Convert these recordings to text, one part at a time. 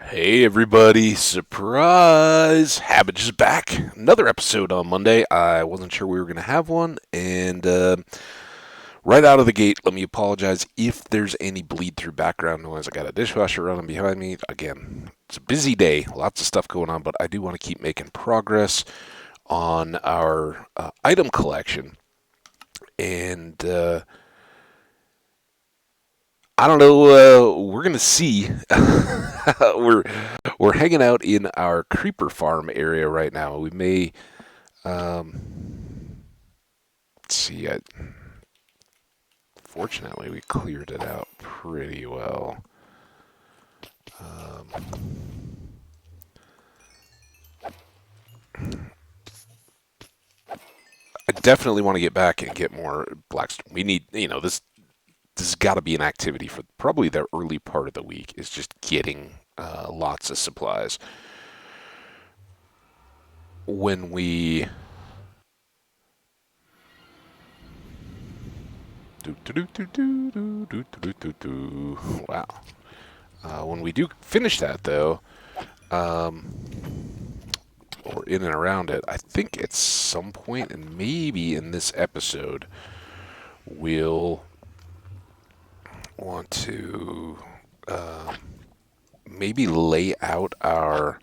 Hey everybody, surprise! Hambbage is back. Another episode on Monday. I wasn't sure we were going to have one, and right out of the gate, let me apologize if there's any bleed through background noise. I got a dishwasher running behind me. Again, it's a busy day, lots of stuff going on, but I do want to keep making progress on our item collection. And I don't know. We're gonna see. we're we're hanging out in our creeper farm area right now. We may let's see. Fortunately, we cleared it out pretty well. I definitely want to get back and get more Blackstone. We need, this. This has got to be an activity for probably the early part of the week. Is just getting lots of supplies. When we wow. When we do finish that, though, or in and around it, I think at some point, and maybe in this episode, we'll want to maybe lay out our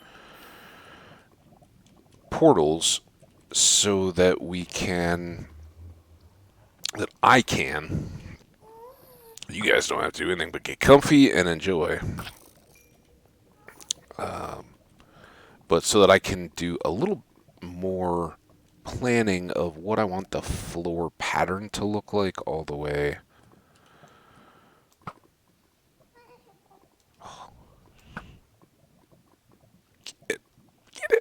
portals so that I can, you guys don't have to do anything but get comfy and enjoy. But so that I can do a little more planning of what I want the floor pattern to look like all the way. Get it.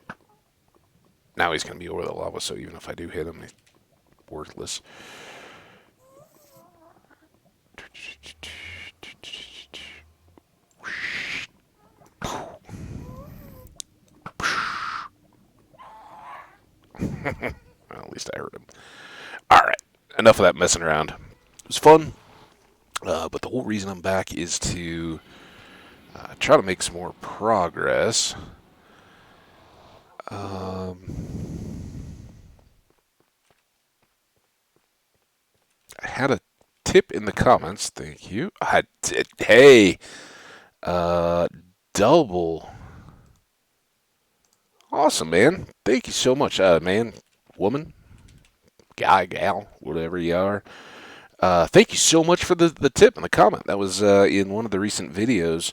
Now he's going to be over the lava, so even if I do hit him, he's worthless. Well, at least I heard him. All right, enough of that messing around. It was fun, but the whole reason I'm back is to try to make some more progress. I had a tip in the comments. Thank you. I did. Hey, uh, double. Awesome, man. Thank you so much, man, woman, guy, gal, whatever you are. Thank you so much for the tip in the comment. That was in one of the recent videos.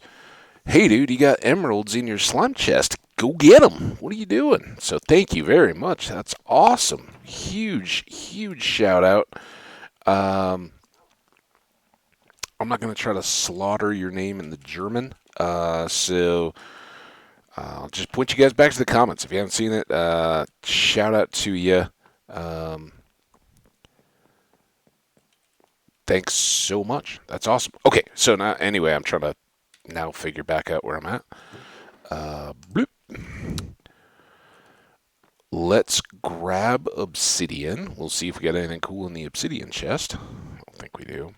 Hey, dude, you got emeralds in your slime chest. Go get them. What are you doing? So thank you very much. That's awesome. Huge, huge shout out. I'm not going to try to slaughter your name in the German. So I'll just point you guys back to the comments. If you haven't seen it, shout out to you. Thanks so much. That's awesome. Okay, so now, anyway, I'm trying to now figure back out where I'm at. Bloop. Let's grab obsidian. We'll see if we got anything cool in the obsidian chest. I don't think we do.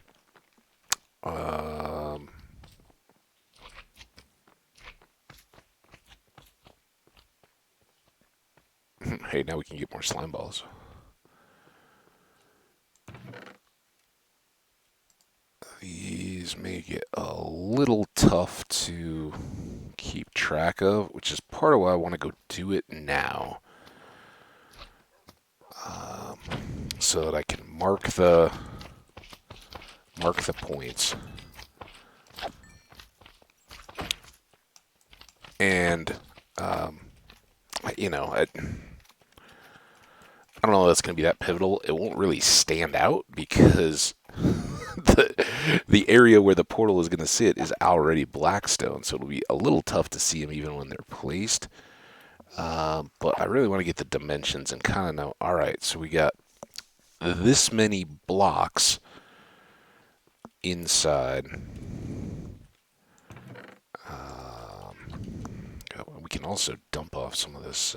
Hey, now we can get more slime balls. These may get a little tough to keep track of, which is part of why I want to go do it now. So that I can mark the points. And, I don't know if that's going to be that pivotal. It won't really stand out because the area where the portal is going to sit is already Blackstone, so it'll be a little tough to see them even when they're placed. But I really want to get the dimensions and kind of know, all right, so we got this many blocks inside. We can also dump off some of this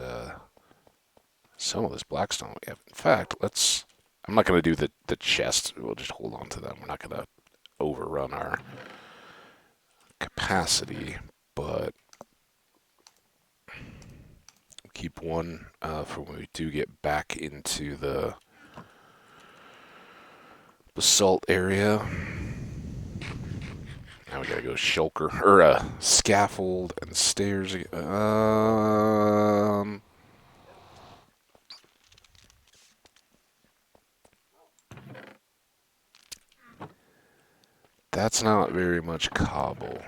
Blackstone we have. In fact, I'm not going to do the chest. We'll just hold on to them. We're not going to overrun our capacity, but keep one for when we do get back into the basalt area. Now we gotta go shulker or scaffold and stairs. That's not very much cobble.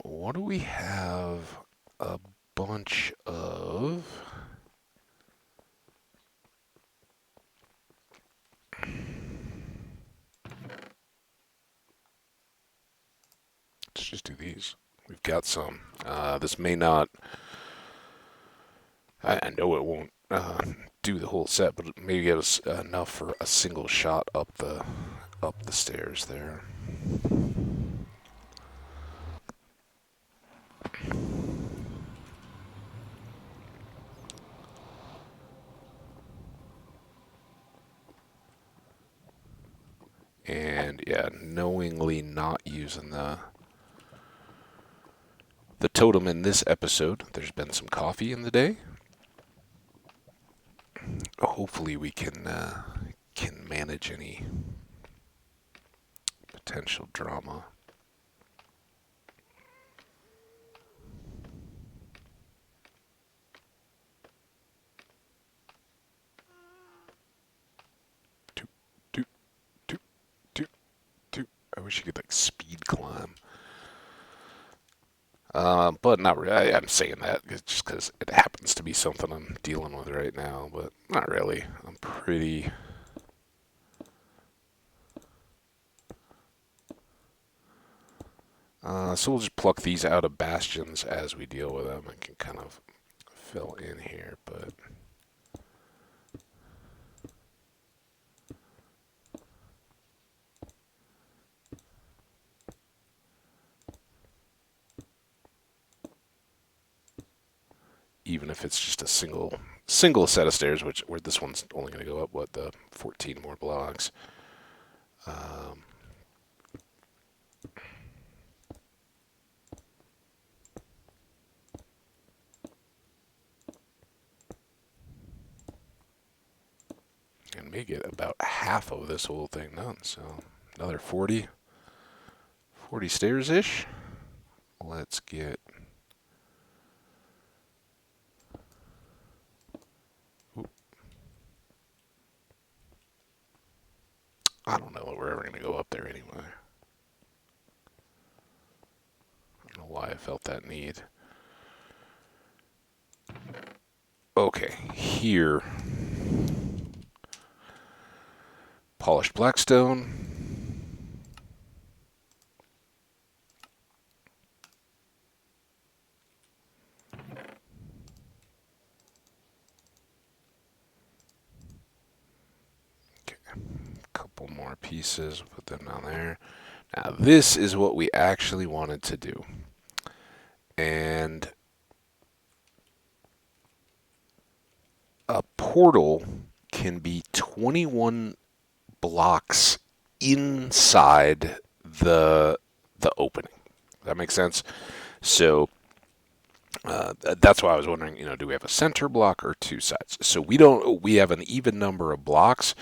What do we have? A bunch of. Let's just do these. We've got some. This may not. I know it won't do the whole set, but maybe get us enough for a single shot up the stairs there. And yeah, knowingly not using the totem in this episode. There's been some coffee in the day. Hopefully we can manage any potential drama. I wish you could like speed climb. But not really. I'm saying that just because it happens to be something I'm dealing with right now, but not really. I'm pretty. So we'll just pluck these out of bastions as we deal with them and can kind of fill in here, but. Even if it's just a single set of stairs, where this one's only going to go up, the 14 more blocks. And may get about half of this whole thing done, so another 40 stairs-ish. Let's get... I don't know if we're ever going to go up there anyway. I don't know why I felt that need. Okay, here. Polished Blackstone. Okay, couple more pieces, put them down there. Now this is what we actually wanted to do. And a portal can be 21 blocks inside the opening. That makes sense? So that's why I was wondering, do we have a center block or two sides? So we have an even number of blocks.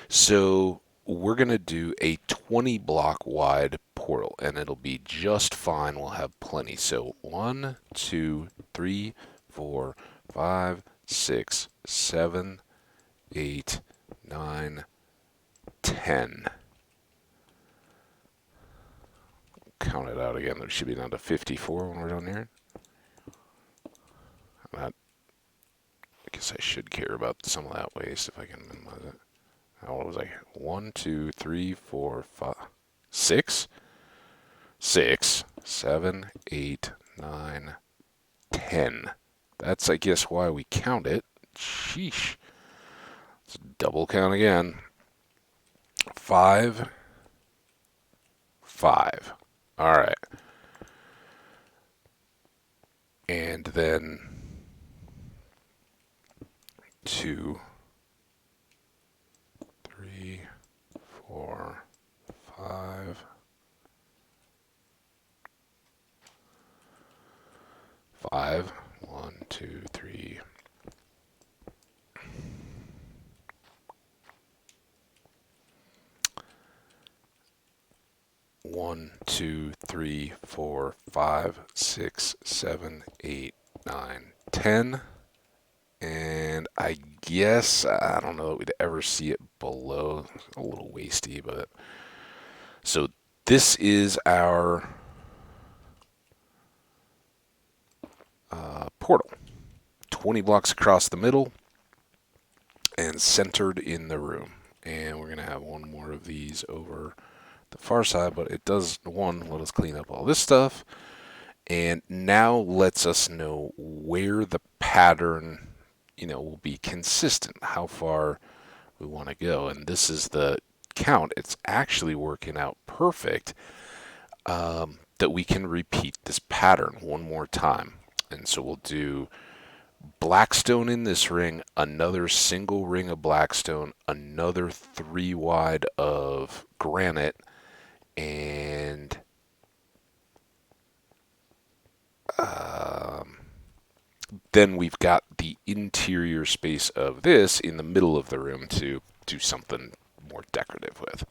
So we're going to do a 20 block wide portal and it'll be just fine. We'll have plenty. So 1, 2, 3, 4, 5, 6, 7, 8, 9, 10. Count it out again. There should be down to 54 when we're done here. I guess I should care about some of that waste if I can minimize it. What was I? 1, 2, 3, 4, 5, 6, 6, 7, 8, 9, 10. That's, I guess, why we count it. Sheesh. Let's double count again. 5, 5. All right. And then 2, 3, 4, 5, 5. 1, 2, 3. 1, 2, 3, 4, 5, 6, 7, 8, 9, 10. And I guess, I don't know that we'd ever see it below. A little wasty, but. So this is our portal. 20 blocks across the middle and centered in the room. And we're going to have one more of these over the far side, but it does, one, let us clean up all this stuff. And now lets us know where the pattern, will be consistent, how far we want to go. And this is the count. It's actually working out perfect that we can repeat this pattern one more time. And so we'll do Blackstone in this ring, another single ring of Blackstone, another 3 wide of granite, and then we've got the interior space of this in the middle of the room to do something more decorative with.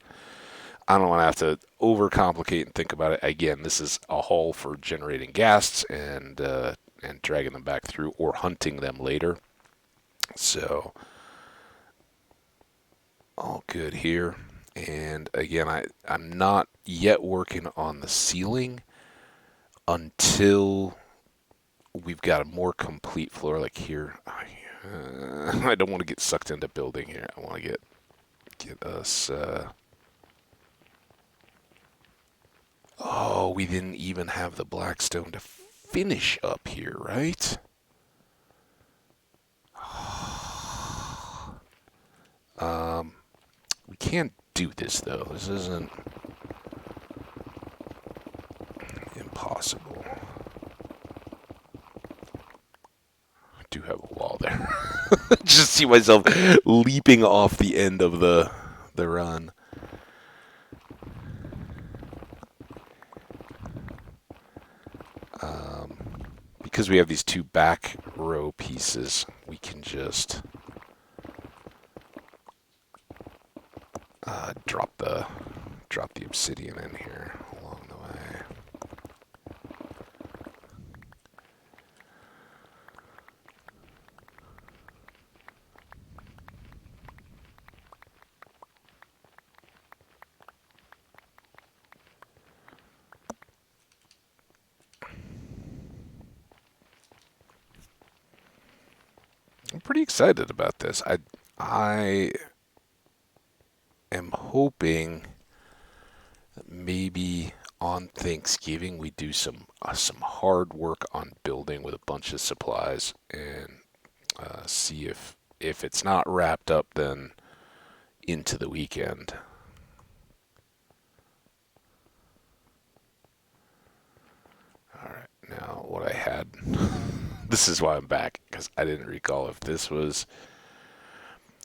I don't want to have to overcomplicate and think about it. Again, this is a hall for generating ghasts and dragging them back through or hunting them later. So, all good here. And again, I'm not yet working on the ceiling until we've got a more complete floor. Like here, I don't want to get sucked into building here. I want to get us. Oh, we didn't even have the Blackstone to finish up here, right? We can't do this though. This isn't impossible. I do have a wall there. Just see myself leaping off the end of the run. Because we have these 2 back row pieces, we can just drop the obsidian in here along the way. I'm pretty excited about this. I am hoping that maybe on Thanksgiving we do some hard work on building with a bunch of supplies and see if it's not wrapped up then into the weekend. All right, now what I had. This is why I'm back, because I didn't recall if this was.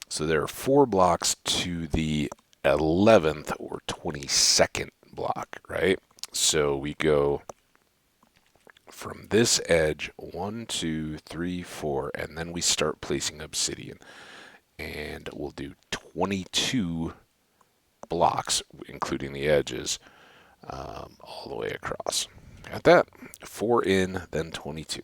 So there are 4 blocks to the 11th or 22nd block, right? So we go from this edge 1, 2, 3, 4, and then we start placing obsidian. And we'll do 22 blocks, including the edges, all the way across. Got that? 4 in, then 22.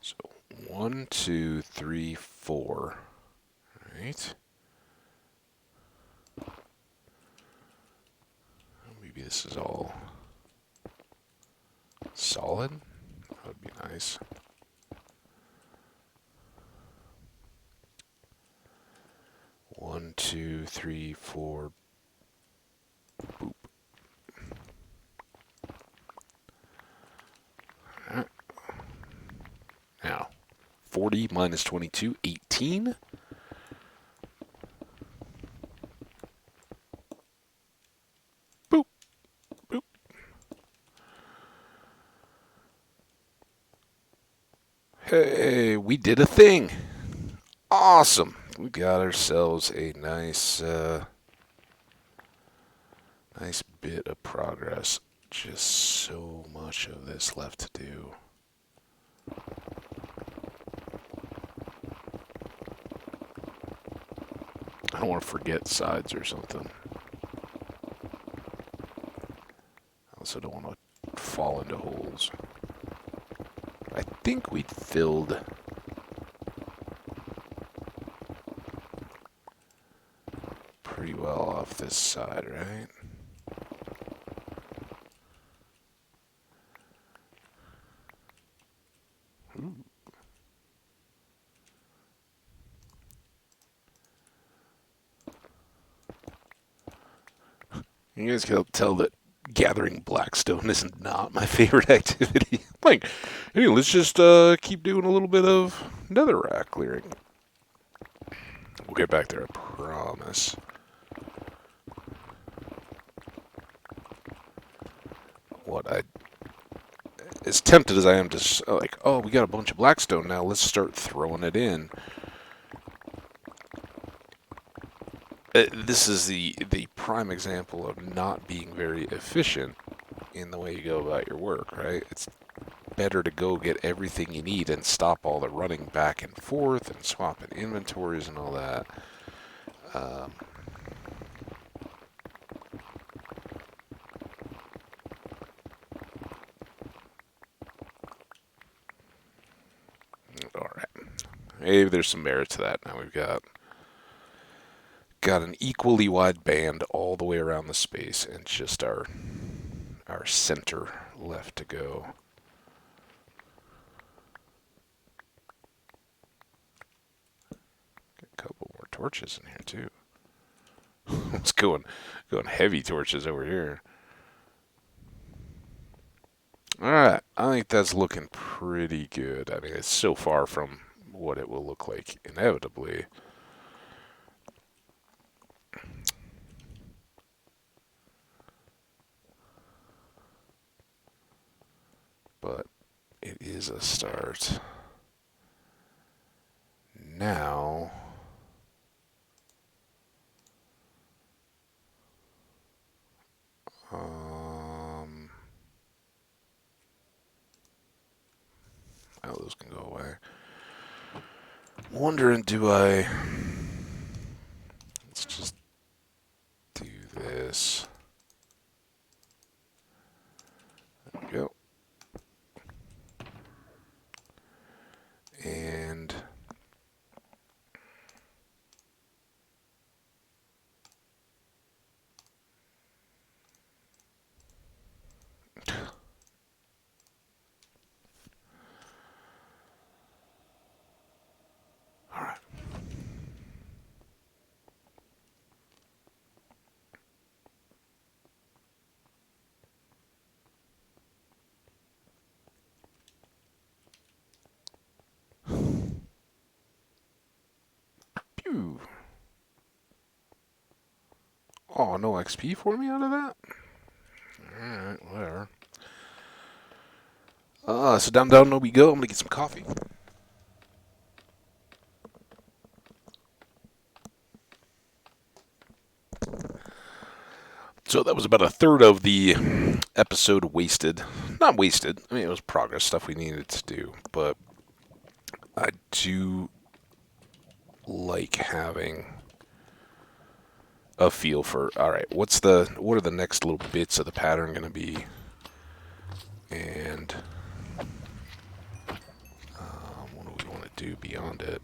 So 1, 2, 3, 4. Right. Maybe this is all solid. That would be nice. One, 2, 3, 4. Boop. All 40 minus 22, 18. Boop, boop. Hey, we did a thing. Awesome. We got ourselves a nice bit of progress. Just so much of this left to do. I don't want to forget sides or something. I also don't want to fall into holes. I think we filled pretty well off this side, right? Ooh. You guys can tell that gathering Blackstone is not my favorite activity. Like, hey, let's just keep doing a little bit of netherrack clearing. We'll get back there, I promise. As tempted as I am to, like, oh, we got a bunch of Blackstone now, let's start throwing it in. This is the prime example of not being very efficient in the way you go about your work, right? It's better to go get everything you need and stop all the running back and forth and swapping inventories and all that. All right, maybe there's some merit to that. Now we've got an equally wide band all the way around the space, and just our center left to go. Got a couple more torches in here too. It's going heavy torches over here. Alright, I think that's looking pretty good. I mean, it's so far from what it will look like inevitably. But it is a start. Now, oh, those can go away. I'm wondering, let's just do this. There we go. And all right. Pew. Oh, no XP for me out of that? Alright, whatever. So down we go. I'm gonna get some coffee. So that was about a third of the episode wasted. Not wasted. I mean, it was progress stuff we needed to do. But I do like having a feel for, all right, what are the next little bits of the pattern going to be? And what do we want to do beyond it?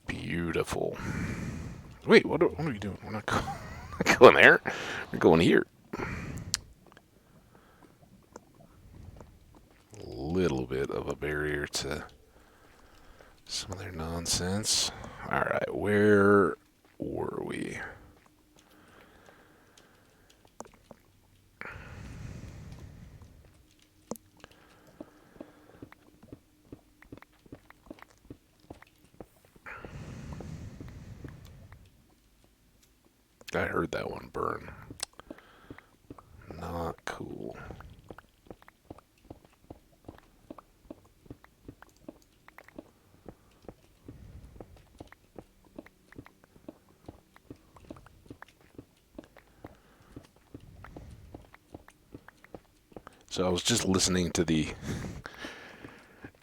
Beautiful. Wait, what are we doing? We're not going there. We're going here. A little bit of a barrier to some of their nonsense. All right, where were we? I heard that one burn. Not cool. So I was just listening to the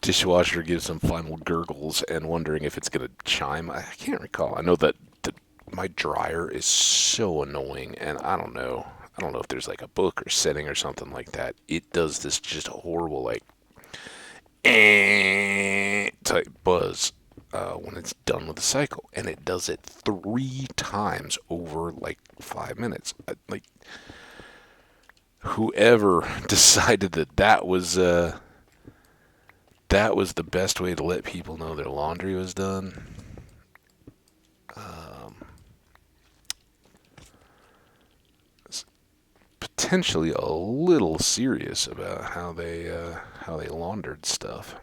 dishwasher give some final gurgles and wondering if it's going to chime. I can't recall. I know that my dryer is so annoying, and I don't know. I don't know if there's like a book or setting or something like that. It does this just horrible like type buzz when it's done with the cycle, and it does it 3 times over like 5 minutes. Like whoever decided that that was the best way to let people know their laundry was done. Potentially a little serious about how they laundered stuff.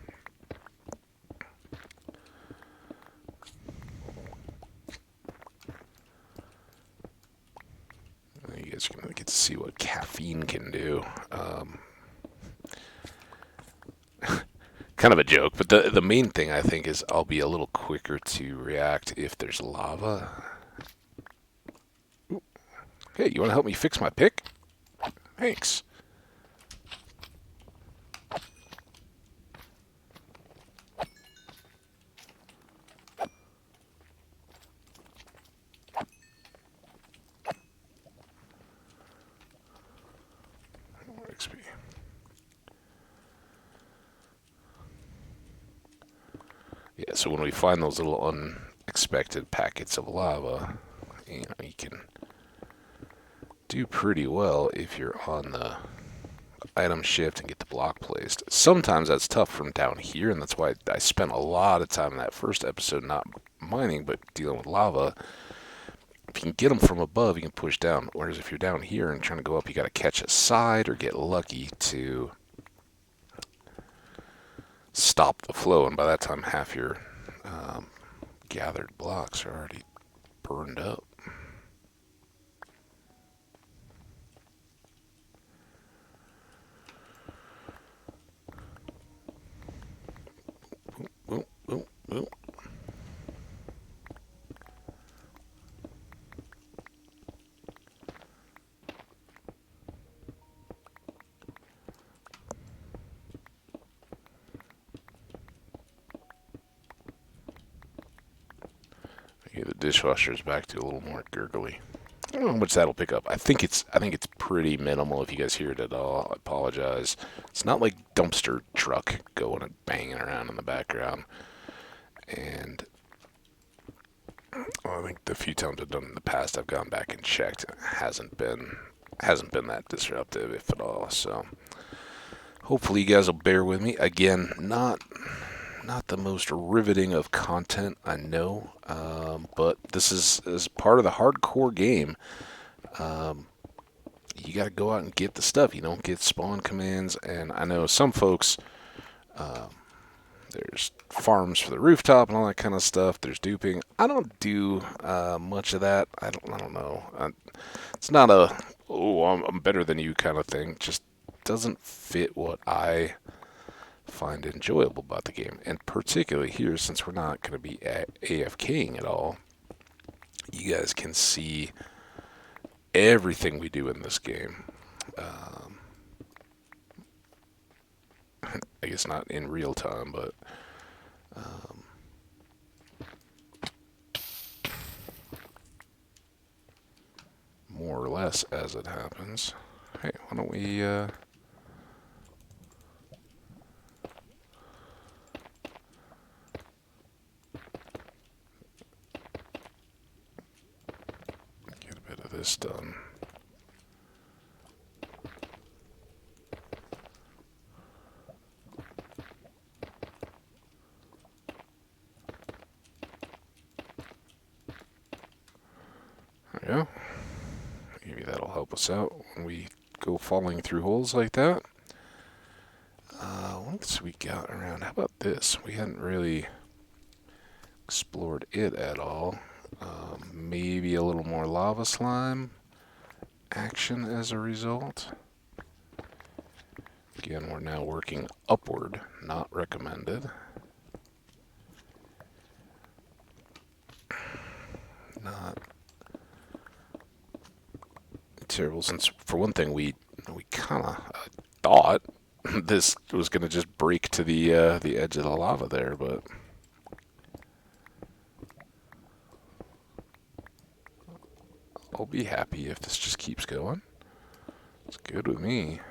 You guys are gonna get to see what caffeine can do. Kind of a joke, but the main thing I think is I'll be a little quicker to react if there's lava. Ooh. Hey, you want to help me fix my pick? Thanks. XP. Yeah, so when we find those little unexpected packets of lava, you can do pretty well if you're on the item shift and get the block placed. Sometimes that's tough from down here, and that's why I spent a lot of time in that first episode not mining but dealing with lava. If you can get them from above, you can push down. Whereas if you're down here and trying to go up, you got to catch a side or get lucky to stop the flow. And by that time, half your gathered blocks are already burned up. Boom, boom, boom. Okay, the dishwasher's back to a little more gurgly. I don't know how much that'll pick up. I think it's pretty minimal. If you guys hear it at all, I apologize. It's not like dumpster truck going and banging around in the background. And I think the few times I've done it in the past, I've gone back and checked. It hasn't been that disruptive, if at all. So hopefully you guys will bear with me. Again, not the most riveting of content, I know, but this is part of the hardcore game. You got to go out and get the stuff. You don't get spawn commands, and I know some folks, there's farms for the rooftop and all that kind of stuff. There's duping. I don't do much of that. I don't know. It's not a I'm better than you kind of thing. Just doesn't fit what I find enjoyable about the game, and particularly here, since we're not going to be AFKing at all, you guys can see everything we do in this game. I guess not in real time, but more or less as it happens. Hey, why don't we get a bit of this done. There we go. Maybe that'll help us out when we go falling through holes like that. What else we got around? How about this? We hadn't really explored it at all. Maybe a little more lava slime action as a result. Again, we're now working upward, not recommended. Not terrible, since for one thing we kind of thought this was going to just break to the edge of the lava there, but I'll be happy if this just keeps going. It's good with me.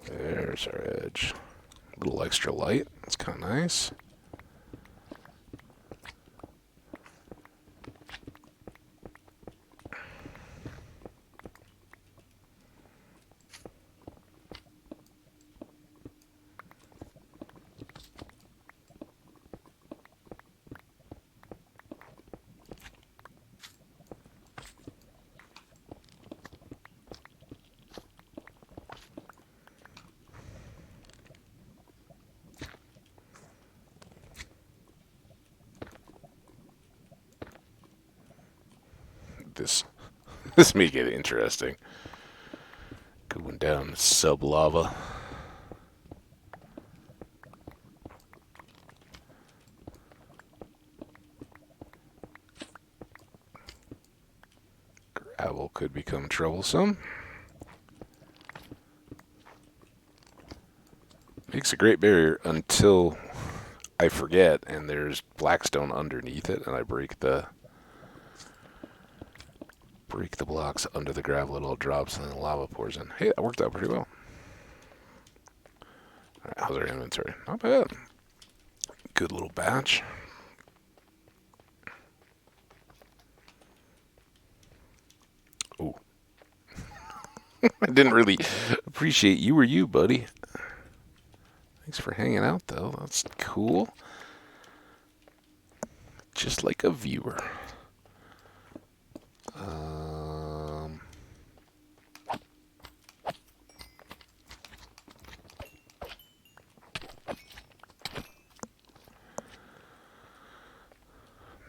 There's our edge. A little extra light. That's kind of nice. This may get interesting. Going down sub lava. Gravel could become troublesome. Makes a great barrier until I forget and there's Blackstone underneath it and I break the blocks under the gravel. It all drops and then the lava pours in. Hey, that worked out pretty well. Alright, how's our inventory? Not bad. Good little batch. Ooh. I didn't really appreciate you were you, buddy. Thanks for hanging out, though. That's cool. Just like a viewer.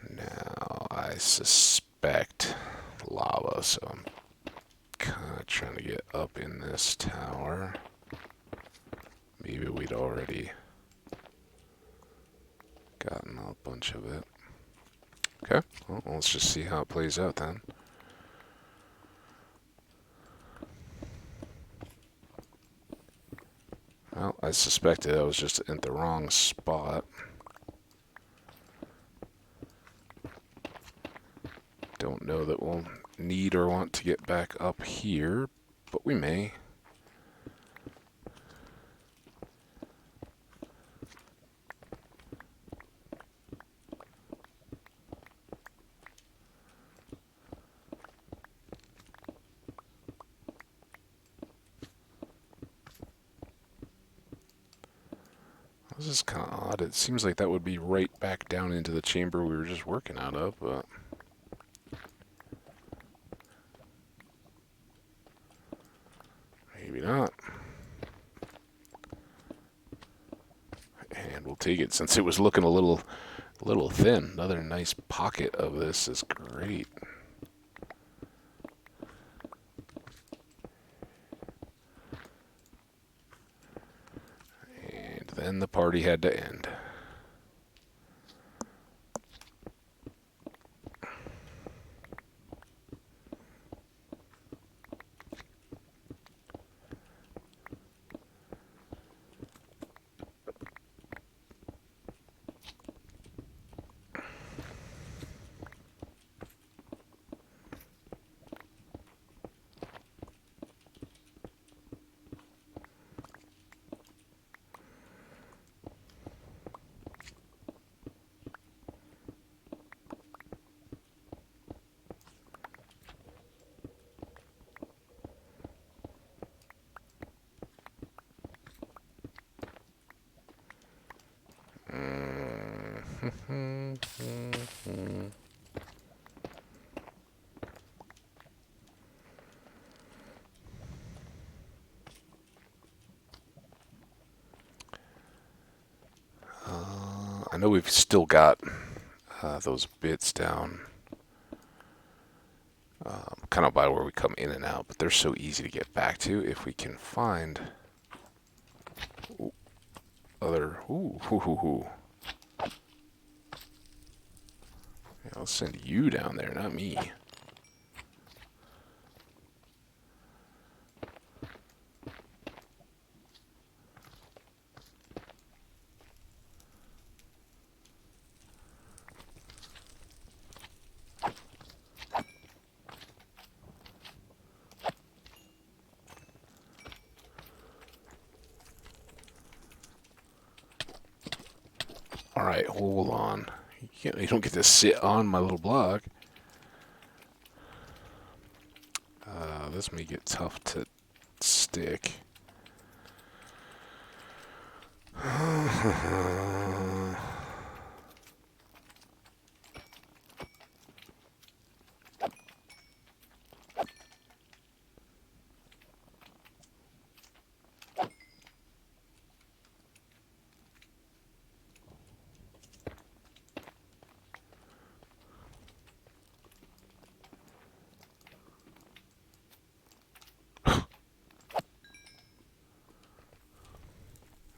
Now, I suspect lava, so I'm kind of trying to get up in this tower. Maybe we'd already gotten a bunch of it. Okay, well, let's just see how it plays out then. Well, I suspected I was just in the wrong spot. Don't know that we'll need or want to get back up here, but we may. This is kind of odd. It seems like that would be right back down into the chamber we were just working out of, but maybe not. And we'll take it since it was looking a little thin. Another nice pocket of this is great. And then the party had to end. I know we've still got those bits down kind of by where we come in and out, but they're so easy to get back to if we can find other... Ooh, hoo, hoo, hoo. Yeah, I'll send you down there, not me. Alright, hold on. You don't get to sit on my little block. This may get tough to stick.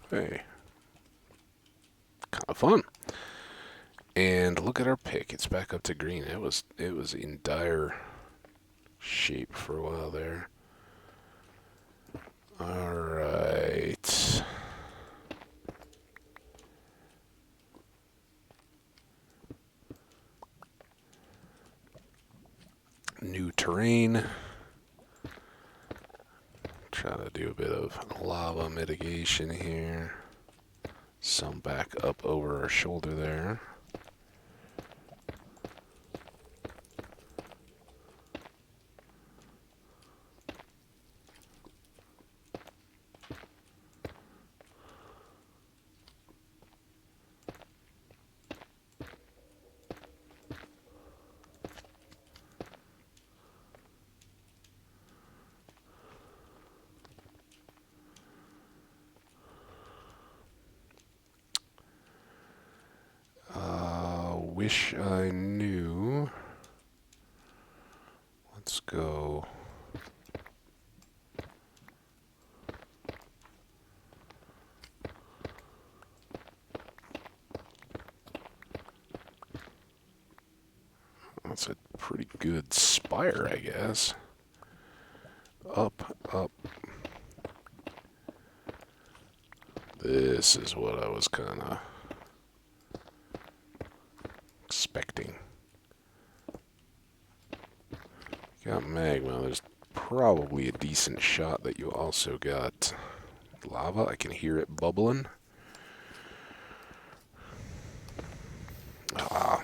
Hey. Kind of fun. And look at our pick. It's back up to green. It was in dire shape for a while there. Alright. New terrain. Try to do a bit of lava mitigation here. Some back up over our shoulder there. Wish I knew. Let's go. That's a pretty good spire, I guess. Up, up. This is what I was kind of expecting. Got magma. There's probably a decent shot that you also got lava. I can hear it bubbling. Ah.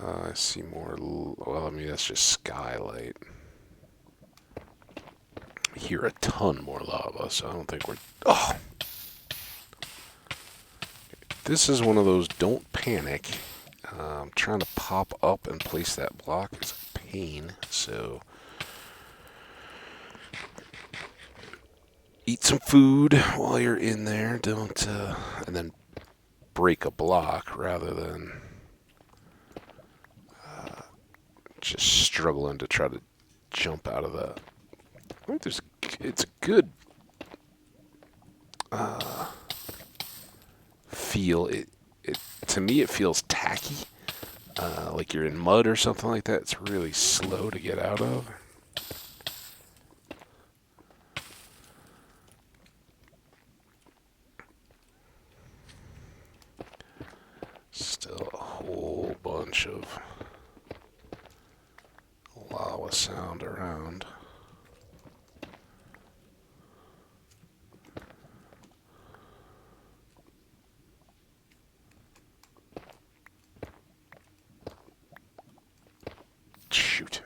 I see more. Well, I mean, that's just skylight. I hear a ton more lava, so I don't think we're. Oh! This is one of those don't panic. Trying to pop up and place that block is a pain, so. Eat some food while you're in there. Don't. And then break a block rather than. Just struggling to try to jump out of the. I think it's a good feel. It to me it feels tacky, like you're in mud or something like that. It's really slow to get out of. bunch of lava sound around. Shoot.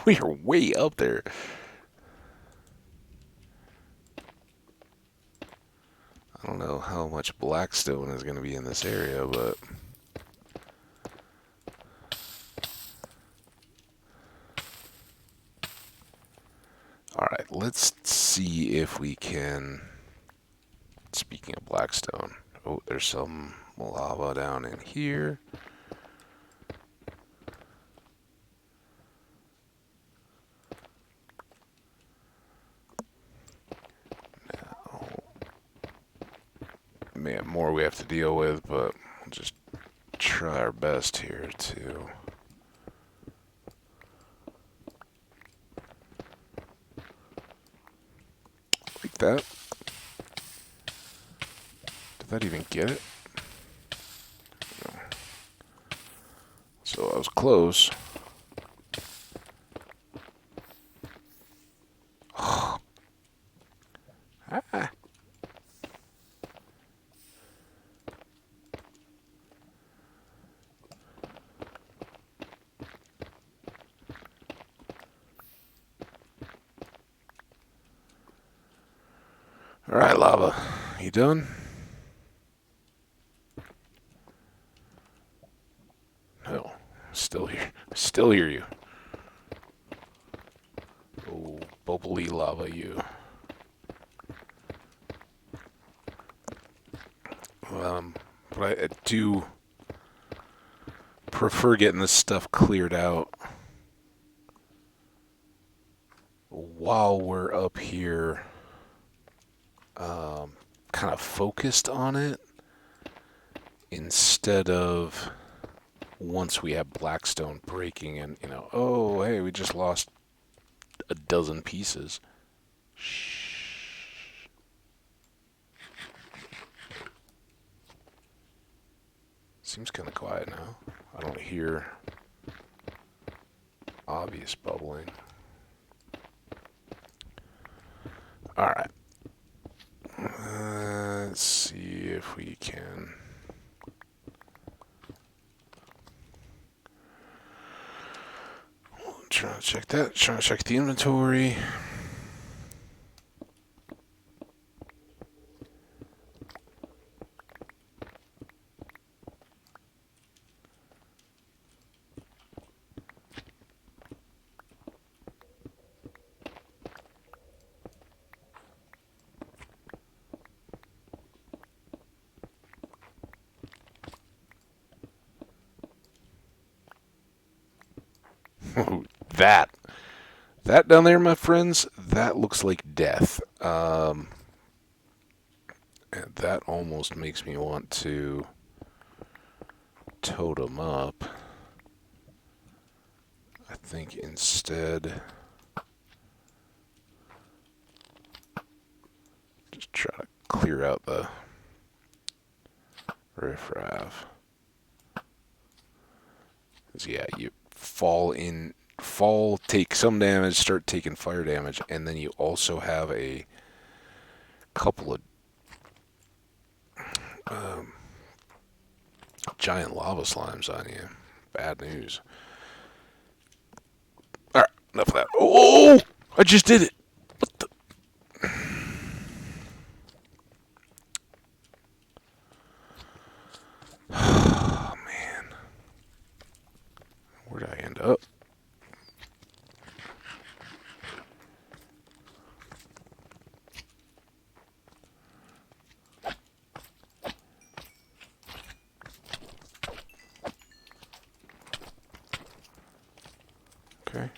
We are way up there. I don't know how much Blackstone is going to be in this area, but... Alright, let's see if we can... Speaking of Blackstone... Oh, there's some lava down in here. Man, more we have to deal with, but we'll just try our best here to... Like that. Did that even get it? No. So I was close. Ah. Alright, lava. You done? No. Still here. Still hear you. Oh, bubbly lava, you. But I do prefer getting this stuff cleared out while we're up here, kind of focused on it, instead of once we have Blackstone breaking and, you know, oh, hey, we just lost a dozen pieces. Shh. Seems kind of quiet now. I don't hear obvious bubbling. Alright. Let's see if we can... Trying to check that. Trying to check the inventory. That down there, my friends, that looks like death. And that almost makes me want to totem up. I think instead, just try to clear out the riffraff. 'Cause yeah, you take some damage, start taking fire damage, and then you also have a couple of giant lava slimes on you. Bad news. Alright, enough of that. Oh! I just did it! What the... Oh, man. Where did I end up? Okay.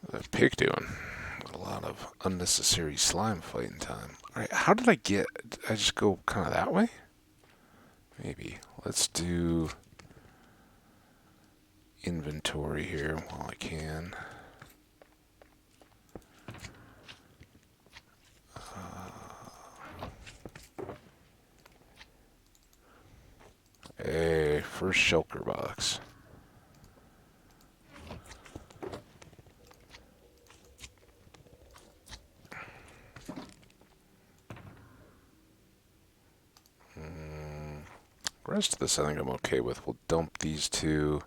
What's that pig doing? A lot of unnecessary slime fighting time. Alright, how did I get... Did I just go kind of that way? Maybe. Let's do inventory here while I can. Hey, first shulker box. The rest of this I think I'm okay with. We'll dump these two.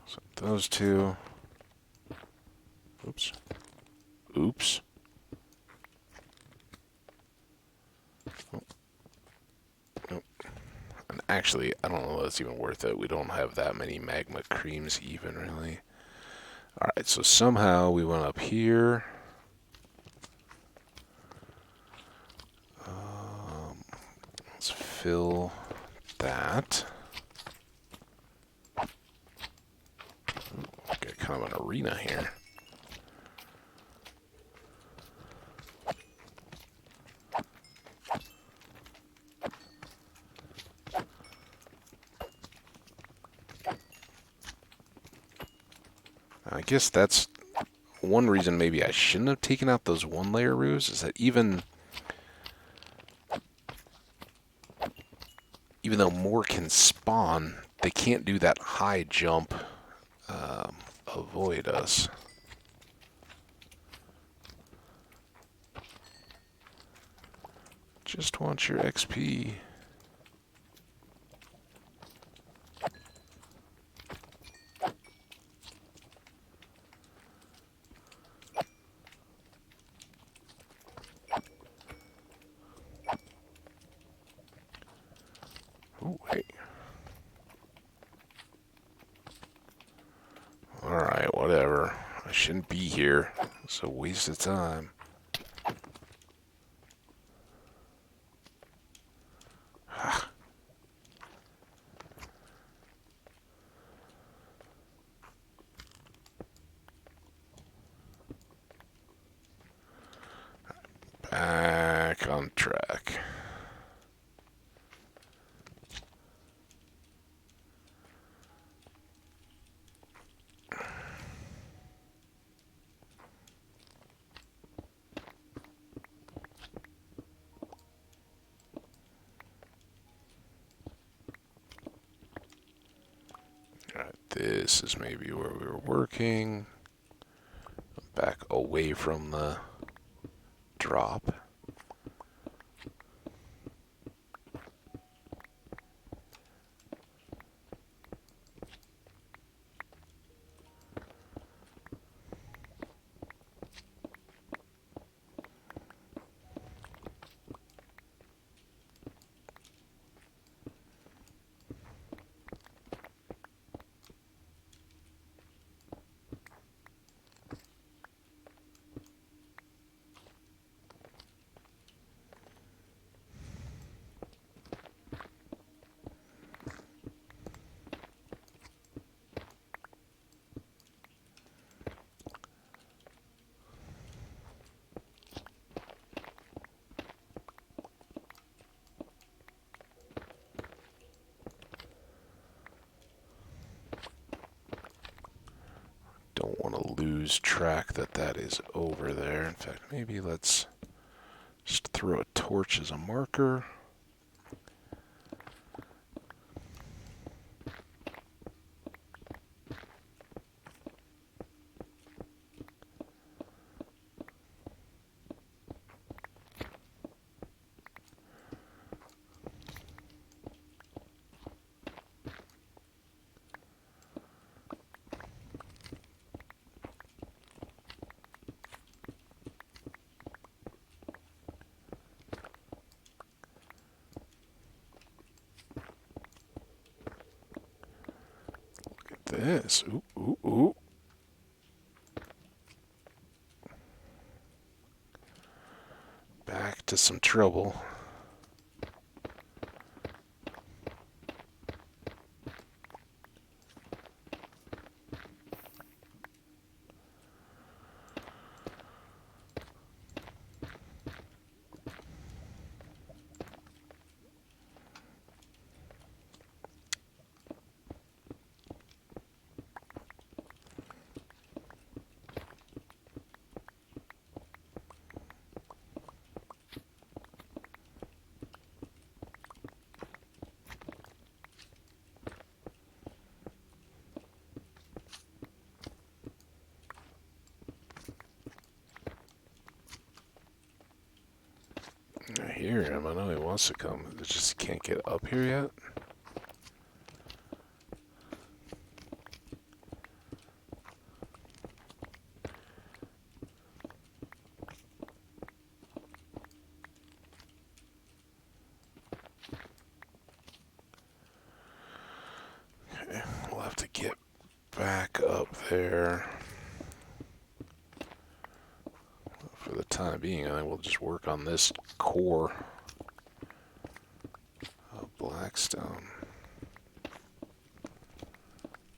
So those two. Oops. Oops. Oh. Nope. And actually, I don't know if it's even worth it. We don't have that many magma creams even, really. Alright, so somehow we went up here. Let's fill that. Got kind of an arena here. I guess that's one reason maybe I shouldn't have taken out those one-layer roofs, is that even though more can spawn, they can't do that high jump, avoid us. Just want your XP. Oh, hey. Alright, whatever. I shouldn't be here. It's a waste of time. Back on track. Alright, this is maybe where we were working. Back away from the drop. Don't want to lose track that is over there. In fact, maybe let's just throw a torch as a marker. this. Ooh, ooh, ooh. Back to some trouble. I hear him. I know he wants to come. He just can't get up here yet. Okay, we'll have to get back up there. For the time being, I think we'll just work on this core of Blackstone.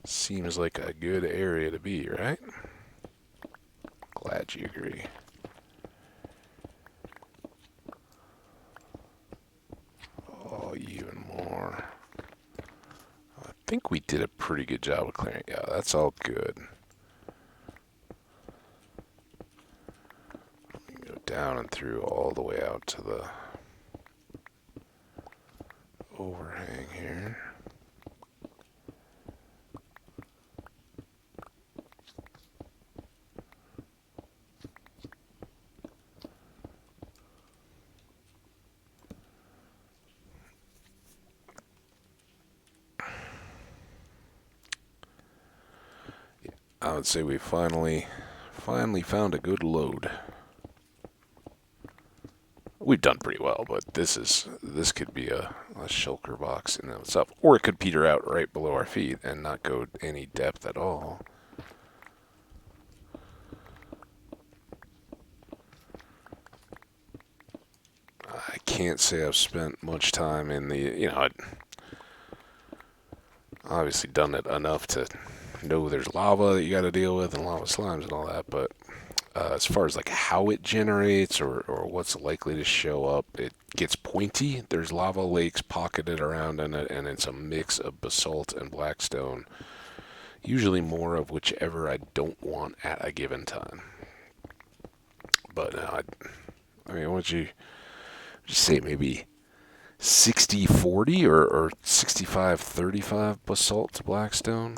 Seems like a good area to be, right? Glad you agree. Oh, even more. I think we did a pretty good job of clearing. Yeah, that's all good. Go down and through all the way out to the overhang here. I would say we finally found a good load. We've done pretty well, but this could be a shulker box in itself, or it could peter out right below our feet and not go any depth at all. I can't say I've spent much time in the, I'd obviously done it enough to know there's lava that you got to deal with and lava slimes and all that, but as far as like how it generates or what's likely to show up, it gets pointy. There's lava lakes pocketed around in it, and it's a mix of basalt and blackstone, usually more of whichever I don't want at a given time. But I mean, would you say maybe 60-40 or 65-35 basalt to blackstone?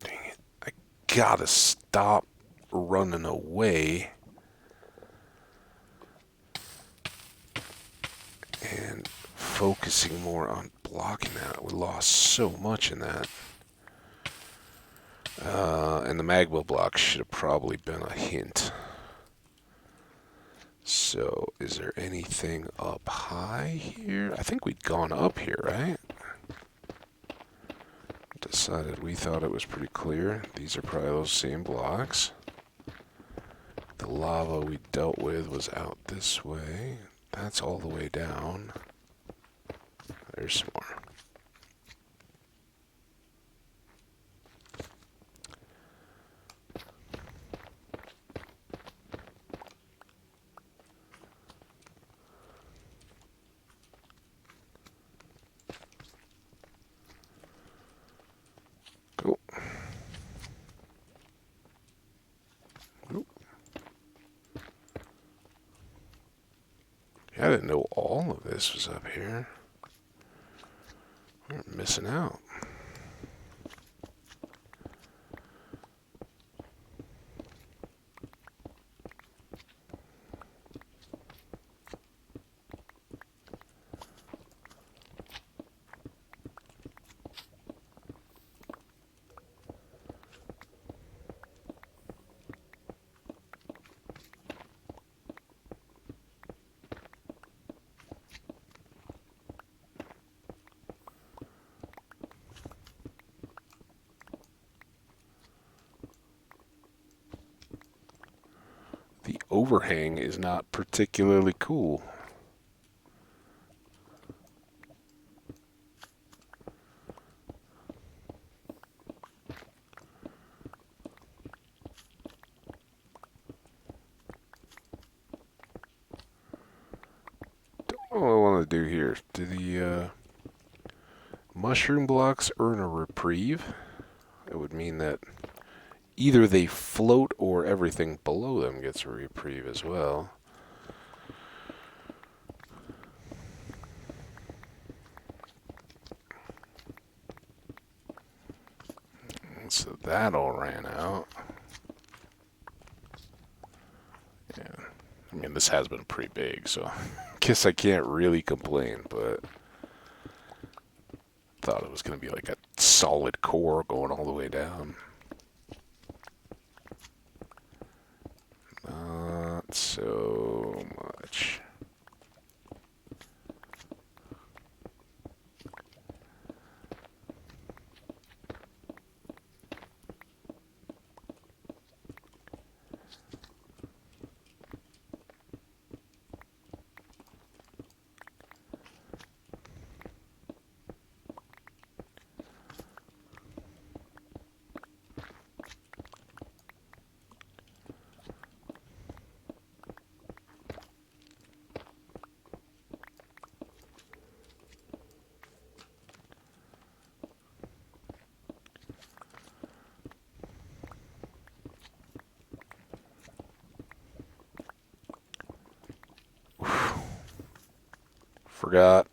Dang it. I gotta stop running away and focusing more on blocking that. We lost so much in that. And the magma block should have probably been a hint. So, is there anything up high here? I think we'd gone up here, right? Decided we thought it was pretty clear. These are probably those same blocks. The lava we dealt with was out this way. That's all the way down. There's some more. Cool. Oop. Yeah, I didn't know all of this was up here. We're missing out. overhang is not particularly cool. What I want to do here, do the mushroom blocks earn a reprieve? It would mean that either they float or everything below them gets a reprieve as well. So that all ran out. Yeah. I mean, this has been pretty big, so I guess I can't really complain, but thought it was going to be like a solid core going all the way down. Not so much. Forgot.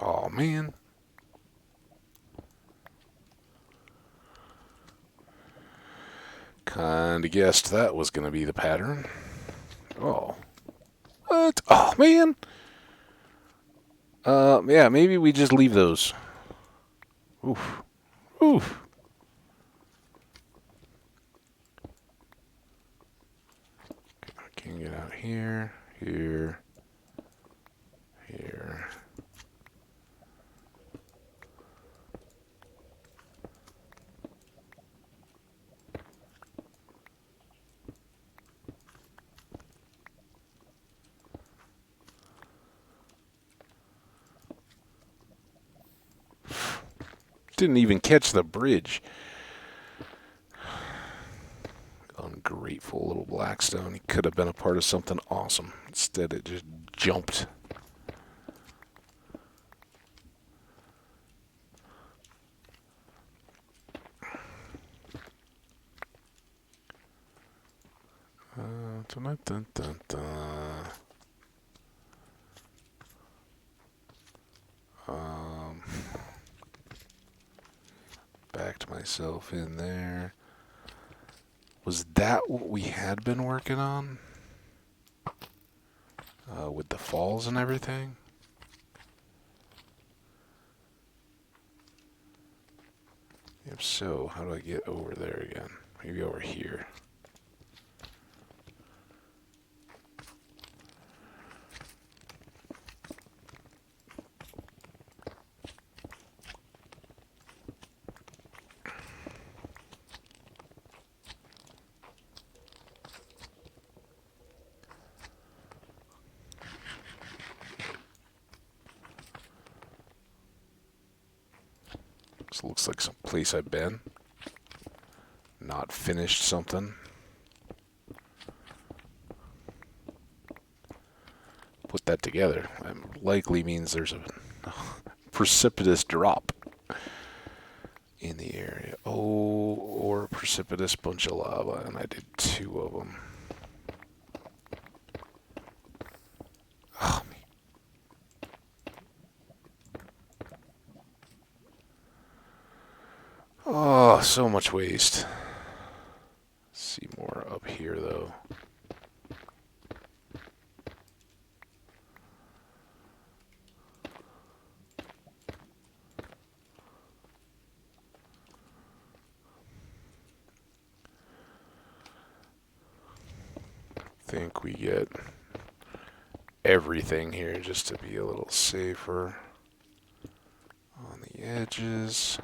Oh, man. Kinda guessed that was going to be the pattern. Oh. What? Oh, man. Yeah, maybe we just leave those. Oof. Oof. I can get out here, here, here. Didn't even catch the bridge. Ungrateful little Blackstone. He could have been a part of something awesome. Instead, it just jumped. Dun, dun, dun, dun. Backed myself in there. Was that what we had been working on? With the falls and everything? If so, how do I get over there again? Maybe over here. This looks like some place I've been. Not finished something. Put that together. That likely means there's a precipitous drop in the area. Oh, or a precipitous bunch of lava, and I did 2 of them. Oh, oh, so much waste. See more up here, though. Think we get everything here just to be a little safer on the edges.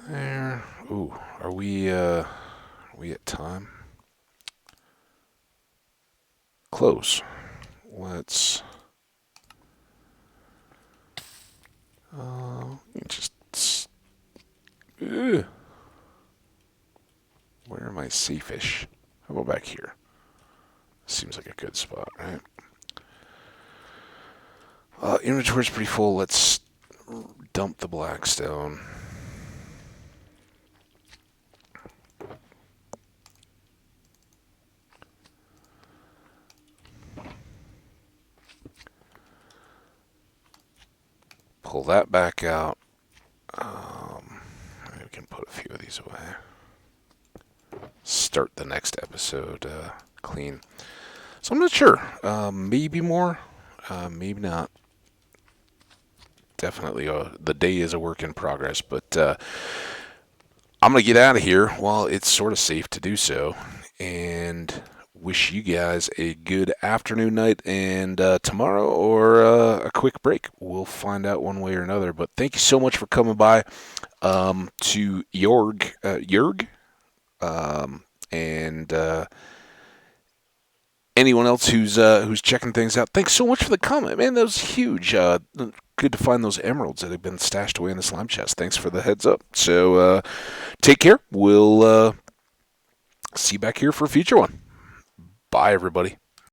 There. Ooh, are we at time? Close. Let's just where am I safe-ish? How about back here? Seems like a good spot, right? Inventory's pretty full. Let's dump the Blackstone. Pull that back out. Maybe we can put a few of these away. Start the next episode clean. So I'm not sure. Maybe more. Maybe not. Definitely, the day is a work in progress. But I'm going to get out of here while it's sort of safe to do so. And wish you guys a good afternoon, night, and tomorrow or a quick break. We'll find out one way or another. But thank you so much for coming by to Jörg, and anyone else who's checking things out. Thanks so much for the comment, man. That was huge. Good to find those emeralds that have been stashed away in the slime chest. Thanks for the heads up. So take care. We'll see you back here for a future one. Bye, everybody.